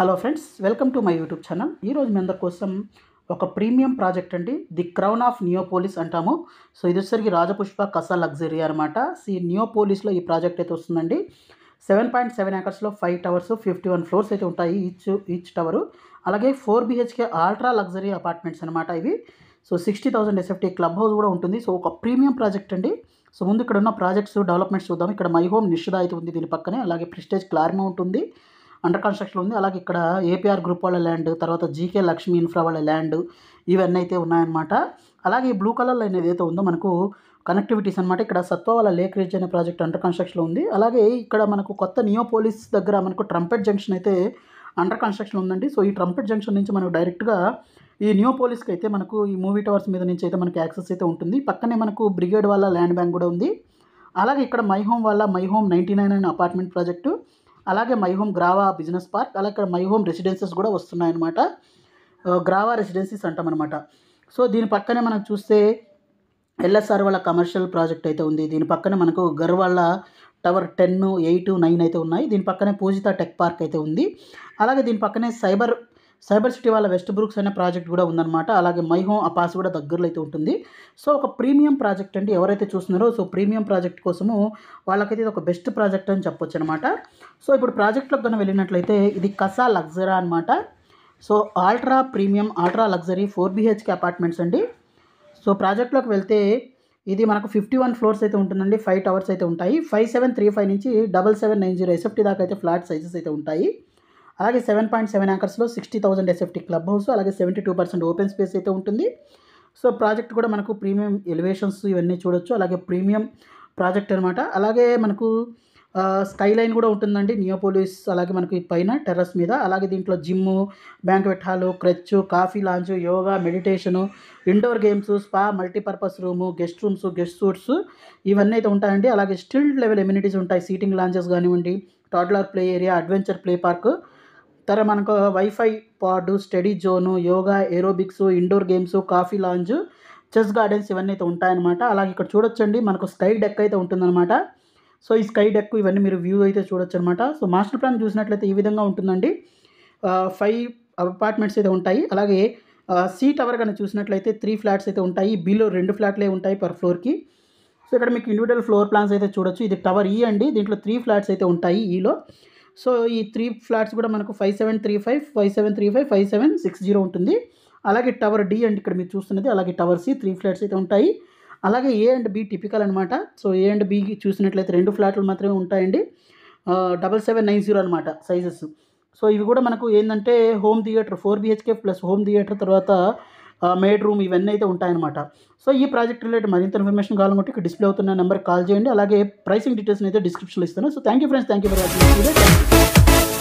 Hello friends, welcome to my YouTube channel. ఈరోజు మీ అందరి కోసం ఒక ప్రీమియం ప్రాజెక్ట్ అండి, ది క్రౌన్ ఆఫ్ నియోపోలిస్ అంటాము. సో ఇది వచ్చేసరికి రాజపుష్ప కసా లగ్జరీ అనమాట. నియోపోలిస్లో ఈ ప్రాజెక్ట్ అయితే వస్తుందండి. 7.7 ఏకర్స్లో 5 టవర్స్ 51 ఫ్లోర్స్ అయితే ఉంటాయి ఈచ్ టవరు. అలాగే 4 BHK అల్ట్రా లగ్జరీ అపార్ట్మెంట్స్ అనమాట ఇవి. సో 60,000 SFT క్లబ్ హౌస్ కూడా ఉంటుంది. సో ఒక ప్రీమియం ప్రాజెక్ట్ అండి. సో ముందు ఇక్కడ ఉన్న ప్రాజెక్ట్స్ డెవలప్మెంట్స్ చూద్దాం. ఇక్కడ మై హోమ్ నిషిద అయితే ఉంది దీని పక్కనే. అలాగే ప్రెస్టేజ్ క్లారిమౌంట్ ఉంది, అండర్ కన్స్ట్రక్షన్ ఉంది. అలాగే ఇక్కడ ఏపీఆర్ గ్రూప్ వాళ్ళ ల్యాండ్, తర్వాత జీకే లక్ష్మీ ఇన్ఫ్రా వాళ్ళ ల్యాండ్, ఇవన్నీ అయితే ఉన్నాయన్నమాట. అలాగే బ్లూ కలర్ లైన్ ఏదైతే ఉందో మనకు కనెక్టివిటీస్ అనమాట. ఇక్కడ సత్వ వాళ్ళ లేక్ రీచ్ అనే ప్రాజెక్ట్ అండర్ కన్స్ట్రక్షన్లో ఉంది. అలాగే ఇక్కడ మనకు కొత్త నియోపోలిస్ దగ్గర మనకు ట్రంపెట్ జంక్షన్ అయితే అండర్ కన్స్ట్రక్షన్ ఉందండి. సో ఈ ట్రంపెట్ జంక్షన్ నుంచి మనకు డైరెక్ట్గా ఈ నియోపోలిస్కి అయితే మనకు ఈ మూవీ టవర్స్ మీద నుంచి అయితే మనకి యాక్సెస్ అయితే ఉంటుంది. పక్కనే మనకు బ్రిగేడ్ వాళ్ళ ల్యాండ్ బ్యాంక్ కూడా ఉంది. అలాగే ఇక్కడ మై హోమ్ వాళ్ళ మై హోమ్ 99 అనే అపార్ట్మెంట్ ప్రాజెక్టు, అలాగే my home Grava business park, అలాగే ఇక్కడ మై హోమ్ రెసిడెన్సెస్ కూడా వస్తున్నాయన్నమాట. గ్రావా రెసిడెన్సీస్ అంటామన్నమాట. సో దీని పక్కనే మనం చూస్తే ఎల్ఎస్ఆర్ వాళ్ళ కమర్షియల్ ప్రాజెక్ట్ అయితే ఉంది. దీని పక్కనే మనకు గర్ వాళ్ళ టవర్ 10, 8, 9 అయితే ఉన్నాయి. దీని పక్కనే పూజిత టెక్ పార్క్ అయితే ఉంది. అలాగే దీని పక్కనే సైబర్ సిటీ వాళ్ళ వెస్ట్ బ్రూక్స్ అనే ప్రాజెక్ట్ కూడా ఉందన్నమాట. అలాగే మై హోమ్ అపాస్ కూడా దగ్గరలో అయితే ఉంటుంది. సో ఒక ప్రీమియం ప్రాజెక్ట్ అండి. ఎవరైతే చూస్తున్నారో సో ప్రీమియం ప్రాజెక్ట్ కోసము వాళ్ళకైతే ఇది ఒక బెస్ట్ ప్రాజెక్ట్ అని చెప్పొచ్చు అనమాట. సో ఇప్పుడు ప్రాజెక్ట్లోకి కన్నా వెళ్ళినట్లయితే ఇది కసా లగ్జరా అనమాట. So ultra premium ultra luxury 4 BHK apartments అండి. సో ప్రాజెక్ట్లోకి వెళ్తే ఇది మనకు 51 ఫ్లోర్స్ అయితే ఉంటుందండి. 5 టవర్స్ అయితే ఉంటాయి. 5735 నుంచి 7790 SFT దాకా అయితే ఫ్లాట్ సైజెస్ అయితే ఉంటాయి. అలాగే 7.7 ఏకర్స్లో 60,000 SFT క్లబ్ హౌస్, అలాగే 72% ఓపెన్ స్పేస్ అయితే ఉంటుంది. సో ప్రాజెక్ట్ కూడా మనకు ప్రీమియం ఎలివేషన్స్ ఇవన్నీ చూడొచ్చు. అలాగే ప్రీమియం ప్రాజెక్ట్ అనమాట. అలాగే మనకు స్కై లైన్ కూడా ఉంటుందండి నియోపోలిస్. అలాగే మనకి పైన టెర్రస్ మీద. అలాగే దీంట్లో gym, banquet hall, creche, coffee lounge, yoga, meditation, indoor games, spa, multipurpose room, guest rooms, guest suites ఇవన్నీ అయితే ఉంటాయండి. అలాగే స్టిల్డ్ లెవెల్ ఎమ్యూనిటీస్ ఉంటాయి. సీటింగ్ లాంచెస్ కానివ్వండి, toddler play area, adventure play park, తర్వాత మనకు wifi pod, study zone, yoga, aerobics, indoor games, coffee lounge, chess gardens ఇవన్నీ అయితే ఉంటాయన్నమాట. అలాగే ఇక్కడ చూడొచ్చండి మనకు స్కై డెక్ అయితే ఉంటుందన్నమాట. సో ఈ స్కై డెక్ ఇవన్నీ మీరు వ్యూ అయితే చూడొచ్చు అనమాట. సో మాస్టర్ ప్లాన్ చూసినట్లయితే ఈ విధంగా ఉంటుందండి. 5 అపార్ట్మెంట్స్ అయితే ఉంటాయి. అలాగే సీ టవర్ కానీ చూసినట్లయితే 3 ఫ్లాట్స్ అయితే ఉంటాయి. బిలో 2 ఫ్లాట్లే ఉంటాయి పర్ ఫ్లోర్కి. సో ఇక్కడ మీకు ఇండివిజువల్ ఫ్లోర్ ప్లాన్స్ అయితే చూడొచ్చు. ఇది టవర్ ఈ అండి. దీంట్లో 3 ఫ్లాట్స్ అయితే ఉంటాయి ఈలో. సో ఈ 3 ఫ్లాట్స్ కూడా మనకు 5735, 5735, 5760 ఉంటుంది. అలాగే టవర్ డి అండి ఇక్కడ మీరు చూస్తున్నది. అలాగే టవర్ సి 3 ఫ్లాట్స్ అయితే ఉంటాయి. అలాగే ఏ అండ్ బి టిపికల్ అనమాట. సో ఏ అండ్ బి చూసినట్లయితే 2 ఫ్లాట్లు మాత్రమే ఉంటాయండి. 7790 అనమాట సైజెస్. సో ఇవి కూడా మనకు ఏంటంటే home theatre 4 BHK plus home theatre, తర్వాత మేడ్ రూమ్ ఇవన్నీ అయితే ఉంటాయన్నమాట. సో ఈ ప్రాజెక్ట్ రిలేటెడ్ మరింత ఇన్ఫర్మేషన్ కావాలంటే ఇక్కడ డిస్ప్లే అవుతున్న నెంబర్కి కాల్ చేయండి. అలాగే ప్రైసింగ్ డీటెయిల్స్ అయితే డిస్క్రిప్షన్లో ఇస్తాను. So thank you friends, thank you for watching.